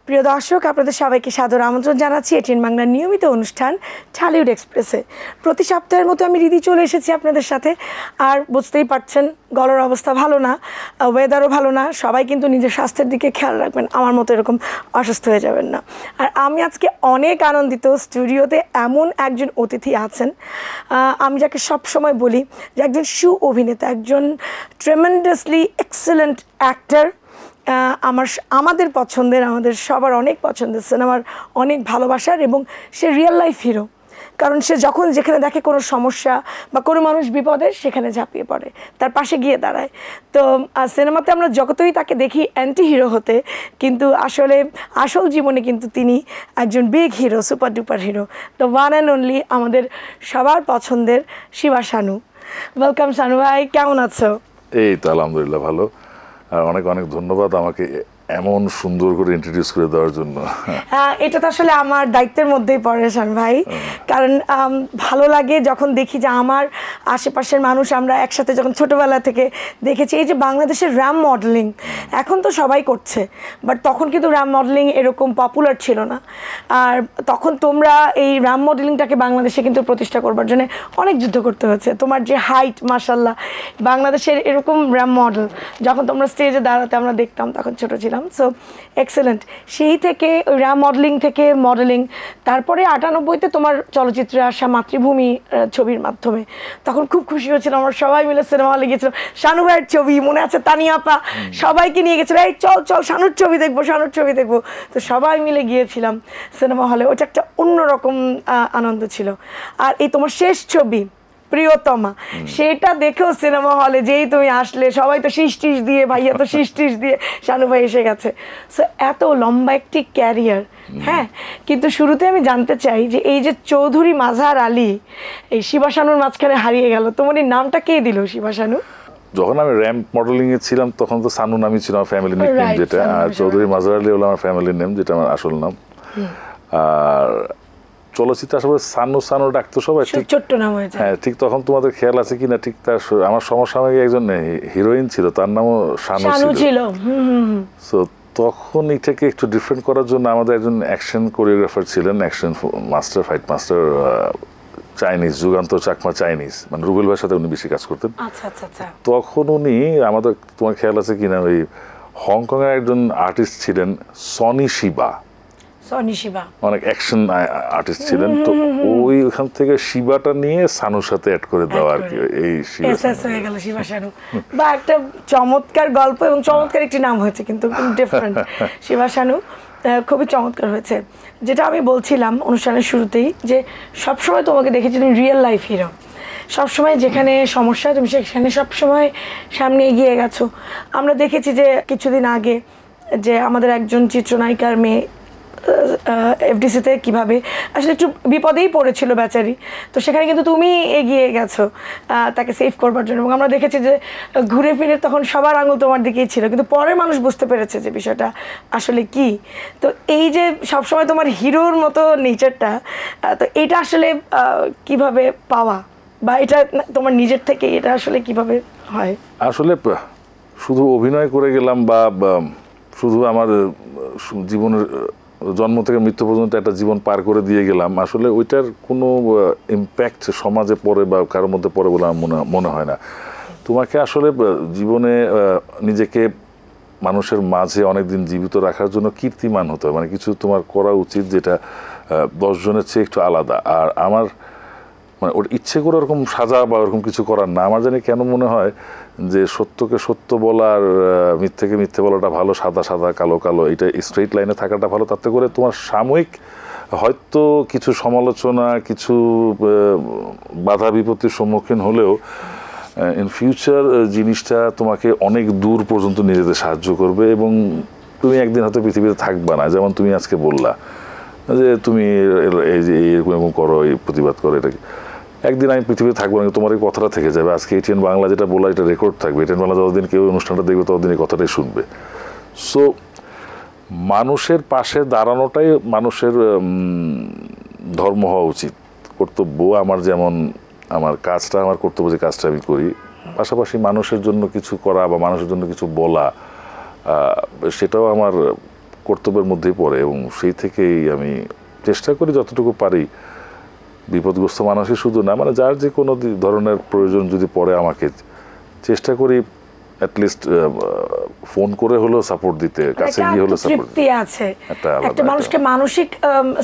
প্রিয় দর্শক, আপনাদের সবাইকে সাদর আমন্ত্রণ জানাচ্ছি এটিএন বাংলার নিয়মিত অনুষ্ঠান ঢালিউড এক্সপ্রেসে। প্রতি সপ্তাহের মতো আমি রিদি চলে এসেছি আপনাদের সাথে। আর বুঝতেই পারছেন, গলার অবস্থা ভালো না, ওয়েদারও ভালো না। সবাই কিন্তু নিজের স্বাস্থ্যের দিকে খেয়াল রাখবেন, আমার মতো এরকম অসুস্থ হয়ে যাবেন না। আর আমি আজকে অনেক আনন্দিত, স্টুডিওতে এমন একজন অতিথি আছেন, আমি যাকে সবসময় বলি যে একজন অভিনেতা, একজন ট্রেমেন্ডাসলি এক্সেলেন্ট অ্যাক্টর। আমাদের পছন্দের, আমাদের সবার অনেক পছন্দের সিনেমার অনেক ভালোবাসার, এবং সে রিয়েল লাইফ হিরো। কারণ সে যখন যেখানে দেখে কোনো সমস্যা বা কোনো মানুষ বিপদে, সেখানে ঝাঁপিয়ে পড়ে, তার পাশে গিয়ে দাঁড়ায়। তো সিনেমাতে আমরা যতই তাকে দেখি অ্যান্টি হিরো হতে, কিন্তু আসলে আসল জীবনে কিন্তু তিনি একজন big hero, super duper hero, the one and only, আমাদের সবার পছন্দের শিবা শানু। ওয়েলকাম শানু ভাই, কেমন আছো? এই তো আলহামদুলিল্লাহ ভালো। আর অনেক অনেক ধন্যবাদ আমাকে এমন সুন্দর করে ইন্ট্রোডিউস করে দেওয়ার জন্য। এটা তো আসলে আমার দায়িত্বের মধ্যেই পড়ে শান ভাই, কারণ ভালো লাগে যখন দেখি যে আমার আশেপাশের মানুষ, আমরা একসাথে যখন ছোটোবেলা থেকে দেখেছি এই যে বাংলাদেশের র্যাম মডেলিং, এখন তো সবাই করছে, বাট তখন কিন্তু র্যাম মডেলিং এরকম পপুলার ছিল না। আর তখন তোমরা এই র্যাম মডেলিংটাকে বাংলাদেশে কিন্তু প্রতিষ্ঠা করবার জন্য অনেক যুদ্ধ করতে হয়েছে। তোমার যে হাইট, মাশাল্লাহ, বাংলাদেশের এরকম র্যাম মডেল যখন তোমরা স্টেজে দাঁড়াতে আমরা দেখতাম, তখন ছোটো ছিলাম। So excellent. সেই থেকে র্যাম মডেলিং থেকে মডেলিং, তারপরে 98-তে তোমার চলচ্চিত্রে আসা মাতৃভূমি ছবির মাধ্যমে, তখন খুব খুশি হয়েছিল। আমরা সবাই মিলে সিনেমা হলে গিয়েছিলাম, শানু ভাইয়ের ছবি মনে আছে, তানিয়া আপা সবাইকে নিয়ে গেছিলো, এই চল চল শানুর ছবি দেখবো, শানুর ছবি দেখবো। তো সবাই মিলে গিয়েছিলাম সিনেমা হলে, ওটা একটা অন্যরকম আনন্দ ছিল। আর এই তোমার শেষ ছবি প্রিয়তমা, সেটা দেখেও সিনেমা হলে যেই তুমি আসলে, সবাই তো শিস দিয়ে, ভাইয়া তো শিস দিয়ে শানু ভাই এসে গেছে। সো এত লম্বা একটি ক্যারিয়ার, হ্যাঁ। কিন্তু শুরুতে আমি জানতে চাই যে এই যে চৌধুরী মাজহার আলী, এই শিবা শানুর মাঝখানে হারিয়ে গেল, তোমার এই নামটা কে দিল শিবা শানু? যখন আমি র্যাম্প মডেলিং এ ছিলাম তখন তো সানু নামই ছিল আমার ফ্যামিলি নেম, যেটা, আর চৌধুরী মাজহার আলী হলো আমার ফ্যামিলির নেম, যেটা আমার আসল নাম। আর চলচ্চিত্রে আসলে সানু ডাকতো সবাই, ঠিক ছোট্ট নাম হয়েছে। হ্যাঁ, ঠিক তখন তোমাদের খেয়াল আছে কিনা, ঠিক তার আমার সমসাময়িক একজন হিরোইন ছিল, তার নামও শানু ছিল। সো তখন এটাকে একটু ডিফারেন্ট করার জন্য আমাদের একজন অ্যাকশন কোরিওগ্রাফার ছিলেন, action master, fight master, Chinese, Juganta Chakma Chinese, মানে রুবেল ভাইয়ের সাথে উনি বেশি কাজ করতেন। তখন উনি, আমাদের তোমার খেয়াল আছে কিনা, ওই হংকং এর একজন আর্টিস্ট ছিলেন সনি শিবা, অনেক অ্যাকশন আর্টিস্ট ছিলেন। তো ওইখান থেকে শিবাটা নিয়ে সানুর সাথে অ্যাড করে দেওয়া আর কি, এই হয়ে গেল শিবা শানু। বা একটা চমৎকার গল্প এবং চমৎকার একটি নাম হয়েছে, কিন্তু ডিফারেন্ট। শিবা শানু খুবই চমৎকার হয়েছে। যেটা আমি বলছিলাম অনুষ্ঠানের শুরুতেই, যে সবসময় তোমাকে দেখেছি তুমি রিয়েল লাইফ হিরো। সবসময় যেখানে সমস্যা তুমি সেখানে সবসময় সামনে এগিয়ে গেছো। আমরা দেখেছি যে কিছুদিন আগে যে আমাদের একজন চিত্রনায়িকার মেয়ে এফডিসিতে কীভাবে আসলে একটু বিপদেই পড়েছিল বেচারি, তো সেখানে কিন্তু তুমি এগিয়ে গেছো তাকে সেভ করবার জন্য। এবং আমরা দেখেছি যে ঘুরে ফিরে তখন সবার আঙুল তোমার দিকেই ছিল, কিন্তু পরে মানুষ বুঝতে পেরেছে যে বিষয়টা আসলে কি। তো এই যে সবসময় তোমার হিরোর মতো নেচারটা, তো এটা আসলে কিভাবে পাওয়া, বা এটা তোমার নিজের থেকে এটা আসলে কিভাবে হয়? আসলে শুধু অভিনয় করে গেলাম বা শুধু আমার জীবনের জন্ম থেকে মৃত্যু পর্যন্ত একটা জীবন পার করে দিয়ে গেলাম, আসলে ওইটার কোনো ইম্প্যাক্ট সমাজে পড়ে বা কারোর মধ্যে পড়ে বলে আমার মনে হয় না। তোমাকে আসলে জীবনে নিজেকে মানুষের মাঝে অনেকদিন জীবিত রাখার জন্য কীর্তিমান হতে হয়, মানে কিছু তোমার করা উচিত যেটা 10 জনের চেয়ে একটু আলাদা। আর আমার মানে ওর ইচ্ছে করে ওরকম সাজা বা ওরকম কিছু করার না। আমার জানি কেন মনে হয় যে সত্যকে সত্য বলা আর মিথ্যেকে মিথ্যে বলাটা ভালো, সাদা সাদা কালো কালো, এটা স্ট্রেইট লাইনে থাকাটা ভালো। তাতে করে তোমার সাময়িক হয়তো কিছু সমালোচনা, কিছু বাধা বিপত্তির সম্মুখীন হলেও ইন ফিউচার জিনিসটা তোমাকে অনেক দূর পর্যন্ত নিয়ে যেতে সাহায্য করবে, এবং তুমি একদিন হয়তো পৃথিবীতে থাকবা না। যেমন তুমি আজকে বললা যে তুমি এই যে এরকম করো, এই প্রতিবাদ করো, এটা একদিন আমি পৃথিবীতে থাকবো না, তোমার এই কথাটা থেকে যাবে। আজকে এটিএন বাংলা যেটা বলা, এটা রেকর্ড থাকবে। এটিএন বাংলা যতদিন কেউ অনুষ্ঠানটা দেখবে ততদিন এই কথাটাই শুনবে। সো মানুষের পাশে দাঁড়ানোটাই মানুষের ধর্ম হওয়া উচিত, কর্তব্য। আমার যেমন আমার কাজটা, আমার কর্তব্য যে কাজটা আমি করি, পাশাপাশি মানুষের জন্য কিছু করা বা মানুষের জন্য কিছু বলা, সেটাও আমার কর্তব্যের মধ্যেই পড়ে এবং সেই থেকেই আমি চেষ্টা করি যতটুকু পারি বিপদগ্রস্ত মানুষই শুধু না, মানে যার যে কোনো ধরনের প্রয়োজন যদি পড়ে আমাকে, চেষ্টা করি অ্যাটলিস্ট ফোন করে হলেও সাপোর্ট দিতে, কাছে গিয়ে হলেও সাপোর্ট তৃপ্তি আছে। একটা একটা মানুষকে মানসিক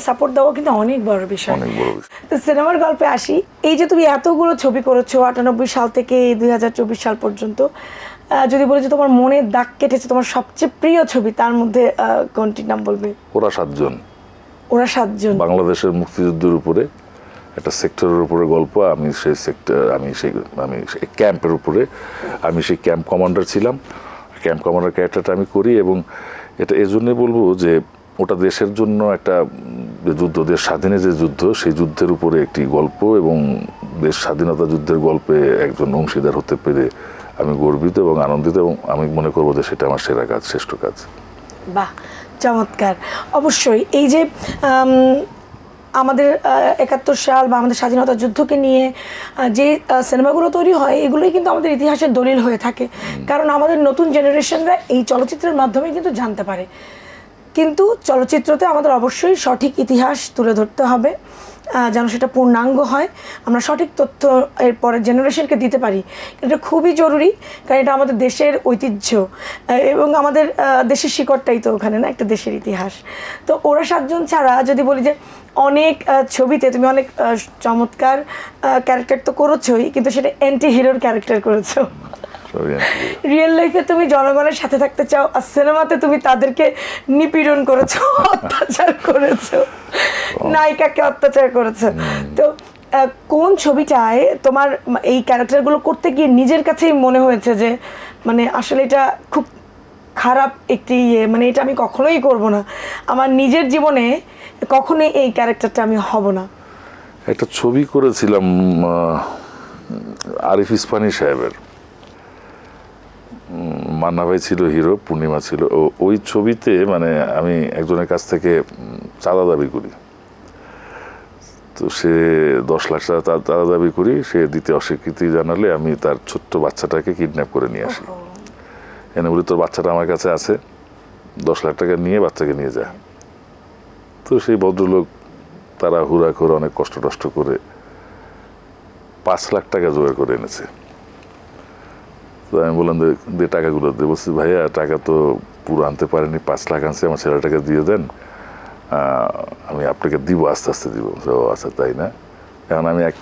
সাপোর্ট দেওয়া কিন্তু অনেক বড় বিষয়। অনেক বড় বিষয়। তো সিনেমার গল্পে আসি, এই যে তুমি এতগুলো ছবি করেছো 98 সাল থেকে 2024 সাল পর্যন্ত, যদি বলি যে তোমার মনে দাগ কেটেছে, তোমার সবচেয়ে প্রিয় ছবি, তার মধ্যে কোনটির নাম বলবে? ওরা 7 জন। ওরা 7 জন বাংলাদেশের মুক্তিযুদ্ধের উপরে একটা সেক্টরের উপরে গল্প। আমি সেই সেক্টর, আমি সেই ক্যাম্পের উপরে, আমি সেই ক্যাম্প কমান্ডার ছিলাম। ক্যাম্প কমান্ডার ক্যারেক্টারটা আমি করি এবং এটা এজন্যই বলবো যে ওটা দেশের জন্য একটা যুদ্ধ, দেশ স্বাধীনের যে যুদ্ধ, সেই যুদ্ধের উপরে একটি গল্প এবং দেশ স্বাধীনতা যুদ্ধের গল্পে একজন অংশীদার হতে পেরে আমি গর্বিত এবং আনন্দিত এবং আমি মনে করবো যে সেটা আমার সেরা কাজ, শ্রেষ্ঠ কাজ। বাহ, চমৎকার। অবশ্যই এই যে আমাদের 71 সাল বা আমাদের স্বাধীনতা যুদ্ধকে নিয়ে যে সিনেমাগুলো তৈরি হয়, এগুলোই কিন্তু আমাদের ইতিহাসের দলিল হয়ে থাকে, কারণ আমাদের নতুন জেনারেশনরা এই চলচ্চিত্রের মাধ্যমে কিন্তু জানতে পারে। কিন্তু চলচ্চিত্রতে আমাদের অবশ্যই সঠিক ইতিহাস তুলে ধরতে হবে, যেন সেটা পূর্ণাঙ্গ হয়, আমরা সঠিক তথ্য এর পরের জেনারেশনকে দিতে পারি। এটা খুবই জরুরি, কারণ এটা আমাদের দেশের ঐতিহ্য এবং আমাদের দেশের শিকড়টাই তো ওখানে না, একটা দেশের ইতিহাস। তো ওরা 7 জন ছাড়া যদি বলি যে অনেক ছবিতে তুমি অনেক চমৎকার ক্যারেক্টার তো করেছোই, কিন্তু সেটা অ্যান্টি হিরোর ক্যারেক্টার করেছো। রিয়েল লাইফে তুমি জনগণের সাথে থাকতে চাও, আর সিনেমাতে তুমি তাদেরকে নিপীড়ন করেছো, অত্যাচার করেছো, নায়িকাকে অত্যাচার করেছো। তো কোন ছবিটায় তোমার এই ক্যারেক্টারগুলো করতে গিয়ে নিজের কাছেই মনে হয়েছে যে মানে আসলে এটা খুব খারাপ একটি মানে এটা আমি কখনোই করব না, আমার নিজের জীবনে কখনোই এই ক্যারেক্টারটা আমি হব না? একটা ছবি করেছিলাম আরিফ ইস্পানি সাহেবের, মান্না ভাই ছিল হিরো, পূর্ণিমা ছিল। ওই ছবিতে মানে আমি একজনের কাছ থেকে চাঁদা দাবি করি, তো সে 10 লাখ টাকা চাঁদা দাবি করি, সে দিতে অস্বীকৃতি জানালে আমি তার ছোট্ট বাচ্চাটাকে কিডন্যাপ করে নিয়ে আসি, এনে বলি তোর বাচ্চাটা আমার কাছে আছে, 10 লাখ টাকা নিয়ে বাচ্চাকে নিয়ে যায়। তো সেই ভদ্রলোক তারা হুড়া করে অনেক কষ্ট টষ্ট করে 5 লাখ টাকা জোগাড় করে এনেছে। তো আমি বললাম যে টাকাগুলো দিয়ে, বলছি ভাইয়া টাকা তো পুরো আনতে পারেনি, 5 লাখ আনছে, আমার ছেলেটাকে দিয়ে দেন, আমি আপনাকে দিব, আস্তে আস্তে দিব। আচ্ছা তাই না? এখন আমি এক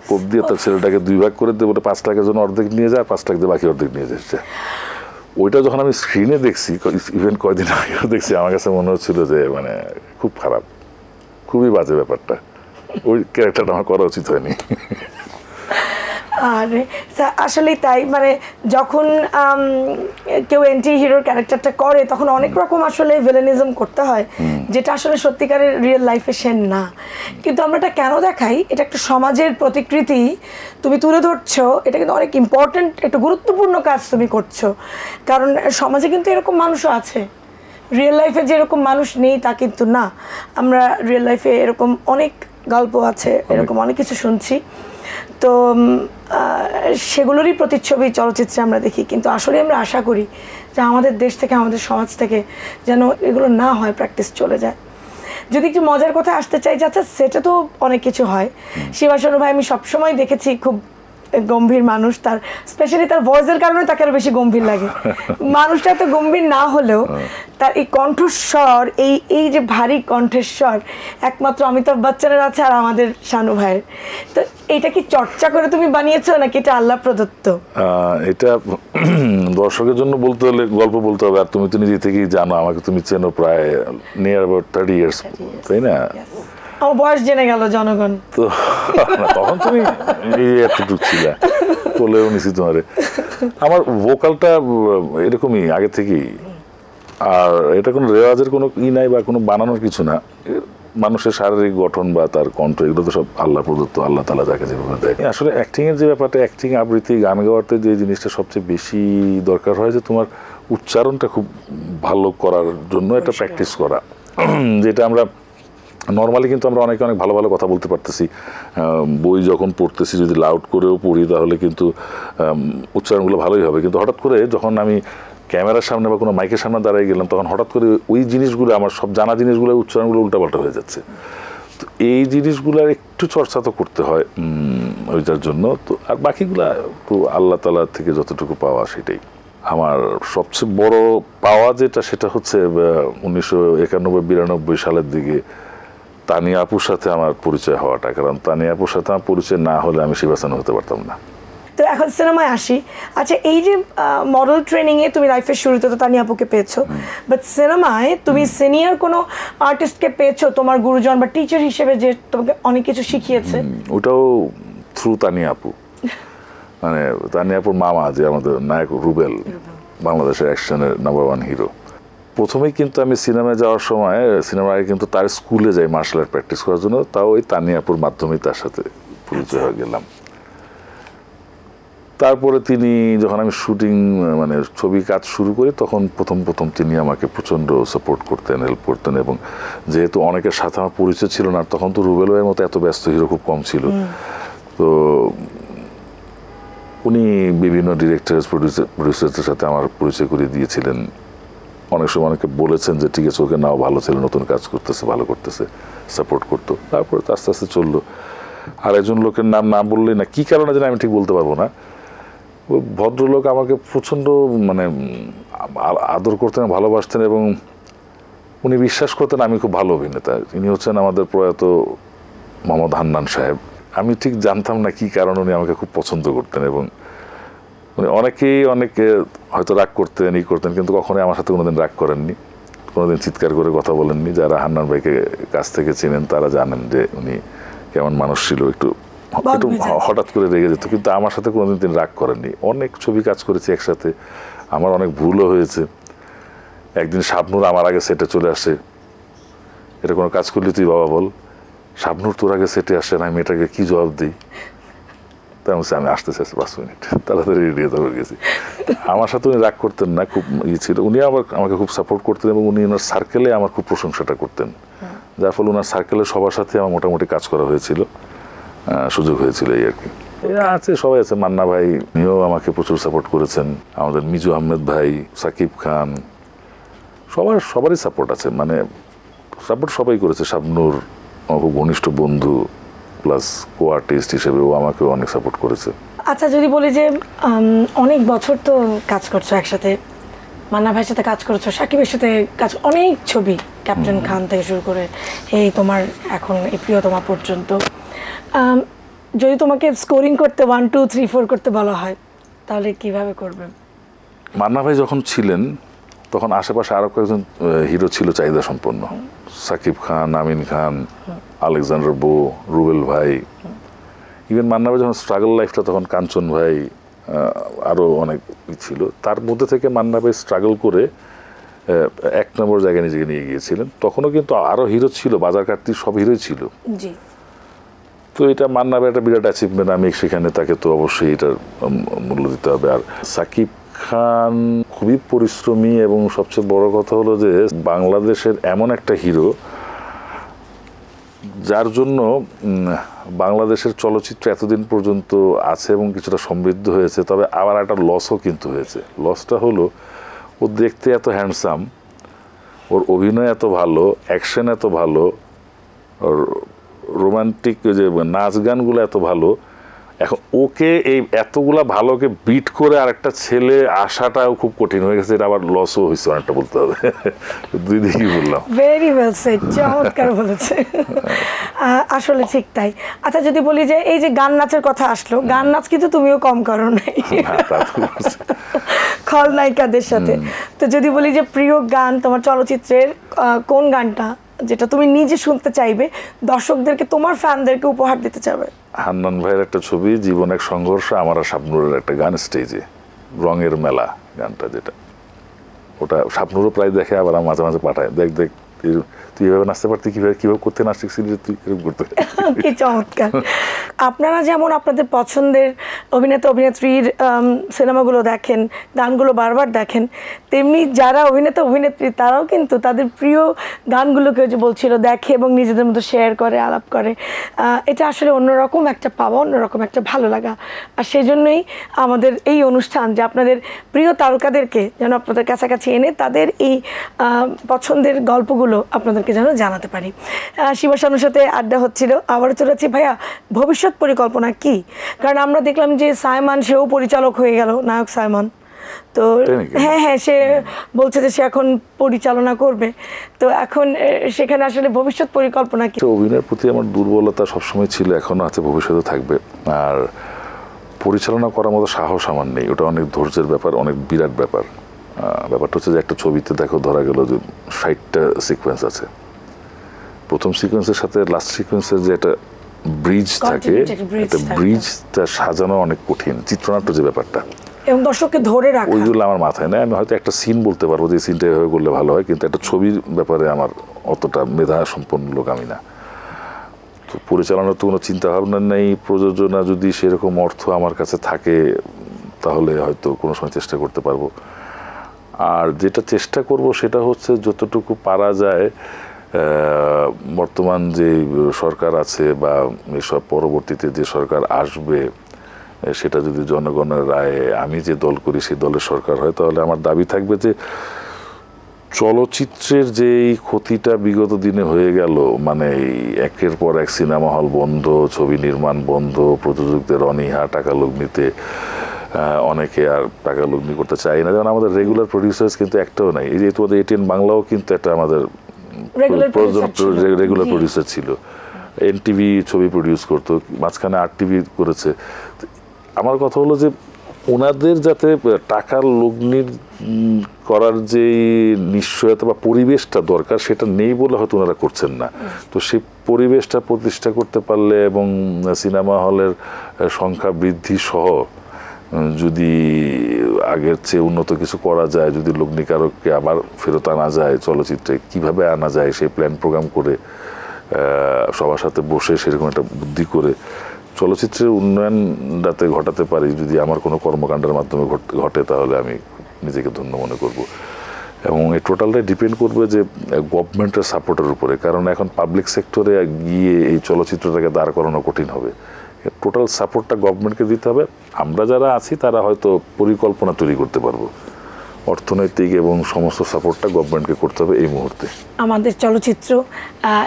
কোপ দিয়ে তার ছেলেটাকে 2 ভাগ করে দেবো, 5 লাখের জন্য অর্ধেক নিয়ে যায়, 5 লাখ দিয়ে বাকি অর্ধেক নিয়ে যাচ্ছে। ওইটা যখন আমি স্ক্রিনে দেখছি, ইভেন কয়দিন আগেও দেখছি, আমার কাছে মনে হচ্ছিল যে মানে খুব খারাপ, খুবই বাজে ব্যাপারটা। ওই ক্যারেক্টারটা আমার করা উচিত হয়নি। আর আসলেই তাই, মানে যখন কেউ অ্যান্টি হিরোর ক্যারেক্টারটা করে তখন অনেক রকম আসলে ভিলেনিজম করতে হয়, যেটা আসলে সত্যিকারের রিয়েল লাইফে সে না। কিন্তু আমরা এটা কেন দেখাই, এটা একটা সমাজের প্রতিকৃতি তুমি তুলে ধরছো, এটা কিন্তু অনেক ইম্পর্ট্যান্ট, একটা গুরুত্বপূর্ণ কাজ তুমি করছো, কারণ সমাজে কিন্তু এরকম মানুষও আছে। রিয়েল লাইফে যেরকম মানুষ নেই তা কিন্তু না, আমরা রিয়েল লাইফে এরকম অনেক গল্প আছে, এরকম অনেক কিছু শুনছি। তো সেগুলোরই প্রতিচ্ছবি চলচ্চিত্রে আমরা দেখি, কিন্তু আসলে আমরা আশা করি যে আমাদের দেশ থেকে, আমাদের সমাজ থেকে যেন এগুলো না হয়, প্র্যাকটিস চলে যায়। যদি একটু মজার কথা আসতে চাই, আচ্ছা সেটা তো অনেক কিছু হয়, শিবাশানু ভাই আমি সবসময় দেখেছি খুব গম্ভীর মানুষ, তার স্পেশালি তার ভয়েসের কারণে তাকে আরো বেশি গম্ভীর লাগে। মানুষটা এত গম্ভীর না হলেও তার এই কণ্ঠস্বর, এই যে ভারী কণ্ঠস্বর একমাত্র অমিতাভ বচ্চনের আছে আর আমাদের শানু ভাইয়ের। তো এটা কি চর্চা করে তুমি বানিয়েছো নাকি এটা আল্লাহ প্রদত্ত? এটা দর্শকের জন্য বলতে হলে, গল্প বলতে হবে, আর তুমি তো নিজে থেকেই জানো, আমাকে তুমি চেনো প্রায় নিয়ার অ্যাবাউট 30 ইয়ার্স, তাই না? আমার বয়স জেনে গেল জনগণ। তো তখন তুমি এতটুকু ছিল, বলেও নিছি তোমারে। আমার ভোকালটা এরকমই আগে থেকেই, আর এটা কোনো রেওয়াজের কোনো নাই বা কোনো বানানোর কিছু না। মানুষের শারীরিক গঠন বা তার কণ্ঠ, এগুলো তো সব আল্লাহ প্রদত্ত, আল্লাহ তাআলা যাকে যেভাবে দেয়। আসলে অ্যাক্টিংয়ের যে ব্যাপারটা, অ্যাক্টিং, আবৃত্তি, গান গাওয়াতে যে জিনিসটা সবচেয়ে বেশি দরকার হয় যে তোমার উচ্চারণটা খুব ভালো করার জন্য একটা প্র্যাকটিস করা, যেটা আমরা নর্মালি কিন্তু আমরা অনেকে অনেক ভালো ভালো কথা বলতে পারতেছি, বই যখন পড়তেছি যদি লাউড করেও পড়ি তাহলে কিন্তু উচ্চারণগুলো ভালোই হবে, কিন্তু হঠাৎ করে যখন আমি ক্যামেরার সামনে বা কোনো মাইকের সামনে দাঁড়িয়ে গেলাম, তখন হঠাৎ করে ওই জিনিসগুলো, আমার সব জানা জিনিসগুলো, উচ্চারণগুলো উল্টাপাল্টা হয়ে যাচ্ছে। তো এই জিনিসগুলোর একটু চর্চা তো করতে হয় ওইটার জন্য। তো আর বাকিগুলা তো আল্লাহ তাআলা থেকে যতটুকু পাওয়া সেটাই। আমার সবচেয়ে বড় পাওয়া যেটা, সেটা হচ্ছে 1991-92 সালের দিকে তানিয়া আপুর সাথে আমার পরিচয় হওয়াটা। কারণ তানিয়া আপুর সাথে আমার পরিচয় না হলে আমি শিবাসানু হতে পারতাম না। তো এখন সিনেমায় আসি। আচ্ছা, এই যে মডেল ট্রেনিংয়ে তুমি লাইফের শুরুতে তো তানিয়া আপুকে পেয়েছো, বাট সিনেমায় তুমি সিনিয়র কোনো আর্টিস্টকে পেয়েছো তোমার গুরুজন বা টিচার হিসেবে, যে তোমাকে অনেক কিছু শিখিয়েছে? ওটাও থ্রু তানিয়া আপু। মানে তানিয়া আপুর মামা, যে আমাদের নায়ক রুবেল, বাংলাদেশের অ্যাকশনের নাম্বার 1 হিরো। প্রথমেই কিন্তু আমি সিনেমায় যাওয়ার সময়, সিনেমার আগে কিন্তু তার স্কুলে যাই মার্শাল আর্ট প্র্যাকটিস করার জন্য। তাও ওই তানিয়া আপুর মাধ্যমেই তার সাথে পরিচয় হয়ে গেলাম। তারপরে তিনি যখন আমি শুটিং, মানে ছবি কাজ শুরু করি, তখন প্রথম তিনি আমাকে প্রচণ্ড সাপোর্ট করতেন, হেল্প করতেন। এবং যেহেতু অনেকের সাথে আমার পরিচয় ছিল না, তখন তো রুবেল ভাইয়ের মতো এত ব্যস্ত হিরো খুব কম ছিল। তো উনি বিভিন্ন ডিরেক্টর, প্রডিউসারদের সাথে আমার পরিচয় করিয়ে দিয়েছিলেন। অনেক সময় অনেকে বলেছেন যে ঠিক আছে, ওকে নাও, ভালো ছেলে, নতুন কাজ করতেছে, ভালো করতেছে, সাপোর্ট করতো। তারপরে তো আস্তে আস্তে চললো। আর একজন লোকের নাম না বললেই না, কী কারণে যেন আমি ঠিক বলতে পারবো না, ভদ্রলোক আমাকে প্রচণ্ড মানে আদর করতেন, ভালোবাসতেন, এবং উনি বিশ্বাস করতেন আমি খুব ভালো অভিনেতা। ইনি হচ্ছেন আমাদের প্রয়াত মোহাম্মদ হান্নান সাহেব। আমি ঠিক জানতাম না কী কারণে উনি আমাকে খুব পছন্দ করতেন। এবং উনি অনেকে হয়তো রাগ করতেন, করতেন, কিন্তু কখনোই আমার সাথে কোনোদিন রাগ করেননি, কোনোদিন চিৎকার করে কথা বলেননি। যারা হান্নান ভাইকে কাছ থেকে চেনেন তারা জানেন যে উনি কেমন মানুষ ছিল। একটু হঠাৎ করে রেগে যেত, কিন্তু আমার সাথে কোনোদিন তিনি রাগ করেননি। অনেক ছবি কাজ করেছি একসাথে, আমার অনেক ভুলও হয়েছে। একদিন শাবনূর আমার আগে সেটে চলে আসে, এটা কোনো কাজ করলি তুই বাবা বল, শাবনূর তোর আগে সেটে আসে না, আমি এটাকে কী জবাব দিই? তাই আমি আসতে চাইছি 5 মিনিট, তাড়াতাড়ি রেডি হয়ে গেছি। আমার সাথে উনি রাগ করতেন না, খুব ছিল। উনি আমাকে খুব সাপোর্ট করতেন, এবং উনি ওনার সার্কেলে আমার খুব প্রশংসাটা করতেন, যার ফলে ওনার সার্কেলের সবার সাথে আমার মোটামুটি কাজ করা হয়েছিল, সুযোগ হয়েছিল, এই আর কি। এরা আছে, সবাই আছে। মান্না ভাই, উনিও আমাকে প্রচুর সাপোর্ট করেছেন। আমাদের মিজু আহমেদ ভাই, সাকিব খান, সবারই সাপোর্ট আছে। মানে সাপোর্ট সবাই করেছে। শাবনূর আমার খুব ঘনিষ্ঠ বন্ধু, প্লাস কো আর্টিস্ট হিসেবে ও আমাকেও অনেক সাপোর্ট করেছে। আচ্ছা, যদি বলি যে অনেক বছর তো কাজ করছো একসাথে, মান্না ভাইয়ের সাথে কাজ করেছো, সাকিবের সাথে কাজ, অনেক ছবি, ক্যাপ্টেন খান থেকে শুরু করে এই তোমার এখন এই প্রিয়তমা পর্যন্ত। যদি তোমাকে স্কোরিং করতে 1, 2, 3, 4 করতে বলা হয়, তাহলে কিভাবে করবে? মান্না ভাই যখন ছিলেন তখন আশেপাশে আরও কয়েকজন হিরো ছিল চাহিদা সম্পন্ন। সাকিব খান, আমিন খান, আলেকজান্ডার বো, রুবেল ভাই, ইভেন মান্না ভাই যখন স্ট্রাগল লাইফটা, তখন কাঞ্চন ভাই, আরও অনেক ছিল। তার মধ্যে থেকে মান্না ভাই স্ট্রাগল করে 1 নম্বর জায়গায় নিজেকে নিয়ে গিয়েছিলেন। তখনও কিন্তু আরও হিরো ছিল, বাজার কাটতি সব হিরোই ছিল। জি। তো এটা মান্না ভাই একটা বিরাট অ্যাচিভমেন্ট। আমি সেখানে তাকে তো অবশ্যই এটার মূল্য দিতে হবে। আর সাকিব খান খুবই পরিশ্রমী, এবং সবচেয়ে বড় কথা হলো যে বাংলাদেশের এমন একটা হিরো যার জন্য বাংলাদেশের চলচ্চিত্র এতদিন পর্যন্ত আছে এবং কিছুটা সমৃদ্ধ হয়েছে। তবে আবার একটা লসও কিন্তু হয়েছে। লসটা হলো, ও দেখতে এত হ্যান্ডসাম, ওর অভিনয় এত ভালো, অ্যাকশন এত ভালো, ওর রোমান্টিক যে নাচ গানগুলো এত ভালো। এখন ওকে এই এতগুলা ভালোকে বিট করে আরেকটা ছেলে আসাটাও খুব কঠিন হয়ে গেছে। এটা আবার লসও হয়েছে অনেকটা, বলতে হবে। দুই দিকেই বললাম। ভেরি ওয়েল সেড, চমৎকার বলেছে। আসলে ঠিক তাই। আচ্ছা, যদি বলি যে এই যে গান নাচের কথা আসলো, গান নাচ কিন্তু তুমিও কম করো নাই খলনায়িকাদের সাথে। তো যদি বলি যে প্রিয় গান তোমার চলচ্চিত্রের কোন গানটা, যেটা তুমি নিজে শুনতে চাইবে, দর্শকদেরকে, তোমার ফ্যানদেরকে উপহার দিতে চাইবে? হান্নান ভাইয়ের একটা ছবি, জীবন এক সংঘর্ষ, আমার আর শাবনূরের একটা গান স্টেজে, রঙের মেলা গানটা, যেটা ওটা শাবনূরও প্রায় দেখে, আবার মাঝে মাঝে পাঠায়, দেখ তুই এভাবে নাচতে পারতি, কিভাবে কিভাবে করতে নাচ শিখছিলি, তুই এরকম করতে। কি চমৎকার। আপনারা যেমন আপনাদের পছন্দের অভিনেতা অভিনেত্রীর সিনেমাগুলো দেখেন, গানগুলো বারবার দেখেন, তেমনি যারা অভিনেতা অভিনেত্রী তারাও কিন্তু তাদের প্রিয় গানগুলোকে যে বলছিল দেখে এবং নিজেদের মতো শেয়ার করে, আলাপ করে। এটা আসলে অন্যরকম একটা পাওয়া, অন্যরকম একটা ভালো লাগা। আর সেই জন্যই আমাদের এই অনুষ্ঠান, যে আপনাদের প্রিয় তারকাদেরকে যেন আপনাদের কাছাকাছি এনে তাদের এই পছন্দের গল্পগুলো আপনাদেরকে যেন জানাতে পারি। শিবা শানুর সাথে আড্ডা হচ্ছিল, আবারও চলে যাচ্ছি। ভাইয়া, ভবিষ্যৎ পরিকল্পনা কি? কারণ আমরা দেখলাম যে সায়মান, সেও পরিচালক হয়ে গেল, নায়ক সায়মান। তো হ্যাঁ, সে বলছে যে সে এখন পরিচালনা করবে। তো এখন সেখানে আসলে ভবিষ্যৎ পরিকল্পনা কি? অভিনয়ের প্রতি আমার দুর্বলতা সবসময় ছিল, এখনো আছে, ভবিষ্যতে থাকবে। আর পরিচালনা করার মতো সাহস আমার নেই, ওটা অনেক ধৈর্যের ব্যাপার, অনেক বিরাট ব্যাপার। ব্যাপারটা হচ্ছে যে একটা ছবিতে দেখো ধরা গেল যে 60টা সিকোয়েন্স আছে, প্রথম সিকোয়েন্সের সাথে লাস্ট সিকোয়েন্সের যে একটা ব্রিজ থাকে, একটা ব্রিজটা সাজানো অনেক কঠিন, চিত্রনাট্য যে ব্যাপারটা, এবং দর্শককে ধরে রাখা, ওইগুলো আমার মাথায় নেই। আমি হয়তো একটা সিন বলতে পারবো যে সিনটা এভাবে করলে ভালো হয়, কিন্তু একটা ছবির ব্যাপারে আমার অতটা মেধা সম্পন্ন লোক আমি না। তো পরিচালনার তো কোনো চিন্তা ভাবনা নেই, প্রযোজনা যদি সেরকম অর্থ আমার কাছে থাকে তাহলে হয়তো কোনো সময় চেষ্টা করতে পারবো। আর যেটা চেষ্টা করব সেটা হচ্ছে যতটুকু পারা যায়, বর্তমান যে সরকার আছে বা এসব পরবর্তীতে যে সরকার আসবে, সেটা যদি জনগণের রায়ে আমি যে দল করি সেই দলের সরকার হয়, তাহলে আমার দাবি থাকবে যে চলচ্চিত্রের যেই ক্ষতিটা বিগত দিনে হয়ে গেল, মানে একের পর এক সিনেমা হল বন্ধ, ছবি নির্মাণ বন্ধ, প্রযোজকদের অনীহা, টাকা লগ্নিতে অনেকে আর টাকা লগ্নি করতে চায় না। যেমন আমাদের রেগুলার প্রডিউসার্স কিন্তু একটাও নাই। এই যে তোমাদের এটিএন বাংলাও কিন্তু একটা আমাদের রেগুলার প্রডিউসার ছিল, এনটিভি ছবি প্রডিউস করতো, মাঝখানে আরটিভি করেছে। আমার কথা হলো যে ওনাদের যাতে টাকার লগ্নির করার যে নিশ্চয়তা বা পরিবেশটা দরকার সেটা নেই বলে হয়তো ওনারা করছেন না। তো সেই পরিবেশটা প্রতিষ্ঠা করতে পারলে এবং সিনেমা হলের সংখ্যা বৃদ্ধি সহ যদি আগের চেয়ে উন্নত কিছু করা যায়, যদি লগ্নিকারককে আবার ফেরত আনা যায়, চলচ্চিত্রে কিভাবে আনা যায় সেই প্ল্যান প্রোগ্রাম করে সবার সাথে বসে সেরকম একটা বুদ্ধি করে চলচ্চিত্রের উন্নয়ন যাতে ঘটাতে পারি, যদি আমার কোনো কর্মকাণ্ডের মাধ্যমে ঘটে তাহলে আমি নিজেকে ধন্য মনে করব। এবং এই টোটালটাই ডিপেন্ড করবে যে গভর্নমেন্টের সাপোর্টের উপরে, কারণ এখন পাবলিক সেক্টরে গিয়ে এই চলচ্চিত্রটাকে দাঁড় করানো কঠিন হবে। টোটাল সাপোর্টটা গভর্নমেন্টকে দিতে হবে। আমরা যারা আছি তারা হয়তো পরিকল্পনা তৈরি করতে পারবো, অর্থনৈতিক এবং সমস্ত সাপোর্টটা গভর্নমেন্টকে করতে হবে এই মুহূর্তে। আমাদের চলচ্চিত্র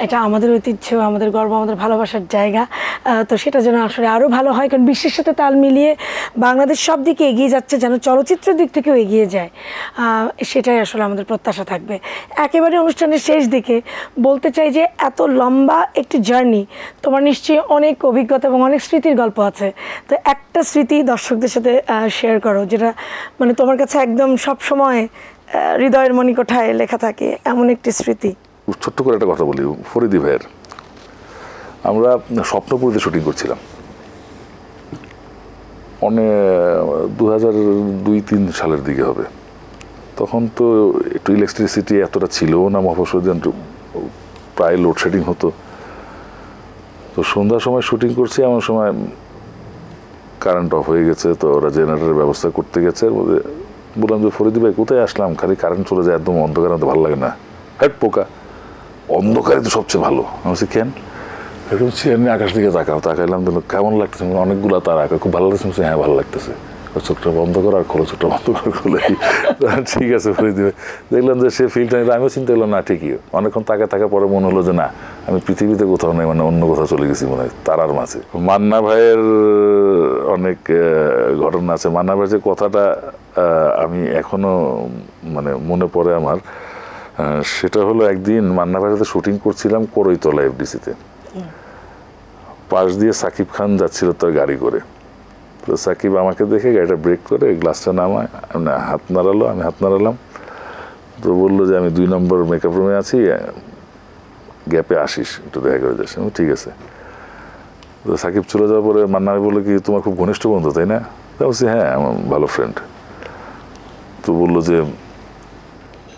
এটা আমাদের ঐতিহ্য, আমাদের গর্ব, আমাদের ভালোবাসার জায়গা। তো সেটা যেন আসলে আরও ভালো হয়, কারণ বিশ্বের সাথে তাল মিলিয়ে বাংলাদেশ সব দিকে এগিয়ে যাচ্ছে, যেন চলচ্চিত্রের দিক থেকেও এগিয়ে যায়, সেটাই আসলে আমাদের প্রত্যাশা থাকবে। একেবারে অনুষ্ঠানের শেষ দিকে বলতে চাই যে এত লম্বা একটি জার্নি, তোমার নিশ্চয়ই অনেক অভিজ্ঞতা এবং অনেক স্মৃতির গল্প আছে। তো একটা স্মৃতি দর্শকদের সাথে শেয়ার করো, যেটা মানে তোমার কাছে একদম সব সময় হৃদয়ের মণিকোঠায় লেখা থাকে, এমন একটি স্মৃতি। ছোট্ট করে একটা কথা বলি, ফরিদি ভাইয়ের আমরা স্বপ্নপুরীতে শুটিং করছিলাম অনেক 2002-03 সালের দিকে হবে। তখন তো একটু ইলেকট্রিসিটি এতটা ছিল না, মফস্বল প্রায় লোডশেডিং হতো। তো সন্ধ্যার সময় শুটিং করছি, এমন সময় কারেন্ট অফ হয়ে গেছে। তো ওরা জেনারেটরের ব্যবস্থা করতে গেছে। বললাম যে ফরিদি ভাই কোথায় আসলাম, খালি কারেন্ট চলে যায়, একদম অন্ধকার, তো ভালো লাগে না। হ্যাট পোকা, অন্ধকারে তো সবচেয়ে ভালো। আমি বলছি কেন? এরকম চেয়ার আকাশ দিকে তাকাইলাম, কেমন লাগতেছে, অনেকগুলো তারা, খুব ভালো লাগতেছে। হ্যাঁ ভালো লাগতেছে। চোখটা বন্ধ করো আর খোলো, চোখটা বন্ধ করে খোলে। ঠিক আছে ফরিদি ভাই। দেখলাম যে সে ফিলটা নিল, আমিও চিন্তা করলাম না ঠিকই। অনেকক্ষণ থাকার পরে মনে হলো যে না, আমি পৃথিবীতে কোথাও নেই, মানে অন্য কোথাও চলে গেছি মনে হয়, তারার মাঝে। মান্না ভাইয়ের অনেক ঘটনা আছে। মান্না ভাইয়ের যে কথাটা আমি এখনো মানে মনে পড়ে আমার, সেটা হলো একদিন মান্না ভাইয়ের সাথে শুটিং করছিলাম করইতলা এফডিসিতে। পাশ দিয়ে সাকিব খান যাচ্ছিল তার গাড়ি করে। তো সাকিব আমাকে দেখে গাড়িটা ব্রেক করে গ্লাসটা নামায়, হাত নাড়ালো, আমি হাত নাড়ালাম। তো বললো যে আমি 2 নম্বর মেকআপ রুমে আছি, গ্যাপে আসিস, একটু দেখা করে যাস। ঠিক আছে। তো সাকিব চলে যাওয়ার পরে মান্না ভাই বললো কি তোমার খুব ঘনিষ্ঠ বন্ধু তাই না? তো বলছি হ্যাঁ, আমার ভালো ফ্রেন্ড। তো বললো যে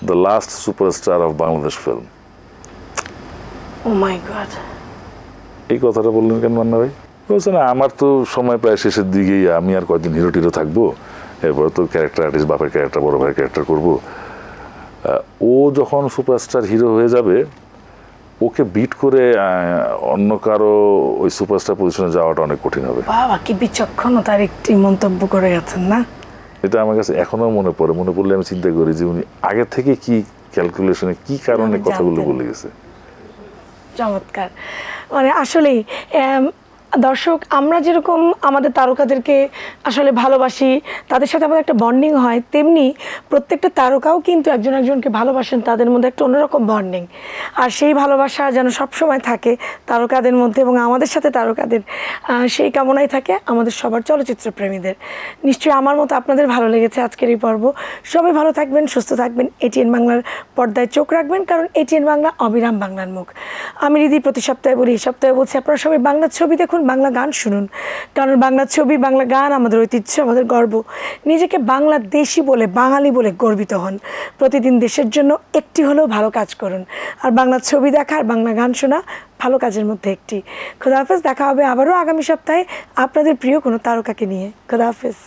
the last superstar of Bangladesh film oh my god. এই কথাটা বললেন কেন মান্না ভাই? বলছে না আমার তো সময় প্রায় শেষের দিকেই, আমি আর কয়েকদিন হিরো টিরো থাকবো, এরপর তো ক্যারেক্টার আর্টিস্ট, বাপের ক্যারেক্টার, বড় ভাইয়ের ক্যারেক্টার করবো। ও যখন সুপারস্টার হিরো হয়ে যাবে, ওকে বিট করে অন্য কারো ওই সুপারস্টার পজিশনে যাওয়াটা অনেক কঠিন হবে। বাবা কি বিচক্ষণতার একটি মন্তব্য করে গেছেন না? এটা আমার কাছে এখনো মনে পড়লে আমি চিন্তা করি যে উনি আগে থেকে কি ক্যালকুলেশনে, কি কারণে কথাগুলো বলে গেছে। চমৎকার। মানে আসলেই দর্শক, আমরা যেরকম আমাদের তারকাদেরকে আসলে ভালোবাসি, তাদের সাথে আমাদের একটা বন্ডিং হয়, তেমনি প্রত্যেকটা তারকাও কিন্তু একজন একজনকে ভালোবাসেন, তাদের মধ্যে একটা অন্যরকম বন্ডিং। আর সেই ভালোবাসা যেন সবসময় থাকে তারকাদের মধ্যে, এবং আমাদের সাথে তারকাদের সেই কামনাই থাকে আমাদের সবার, চলচ্চিত্র প্রেমীদের। নিশ্চয়ই আমার মতো আপনাদের ভালো লেগেছে আজকের এই পর্ব। সবাই ভালো থাকবেন, সুস্থ থাকবেন, এটিএন বাংলার পর্দায় চোখ রাখবেন, কারণ এটিএন বাংলা অবিরাম বাংলার মুখ। আমি রিদি প্রতি সপ্তাহে বলি, এই সপ্তাহে বলছি আপনারা সবাই বাংলা ছবি দেখুন, বাংলা গান শুনুন, কারণ বাংলা ছবি, বাংলা গান আমাদের ঐতিহ্য, আমাদের গর্ব। নিজেকে বাংলাদেশি বলে, বাঙালি বলে গর্বিত হন। প্রতিদিন দেশের জন্য একটি হলেও ভালো কাজ করুন। আর বাংলা ছবি দেখা আর বাংলা গান শোনা ভালো কাজের মধ্যে একটি। খোদা হাফেজ। দেখা হবে আবারও আগামী সপ্তাহে আপনাদের প্রিয় কোনো তারকাকে নিয়ে। খোদা হাফেজ।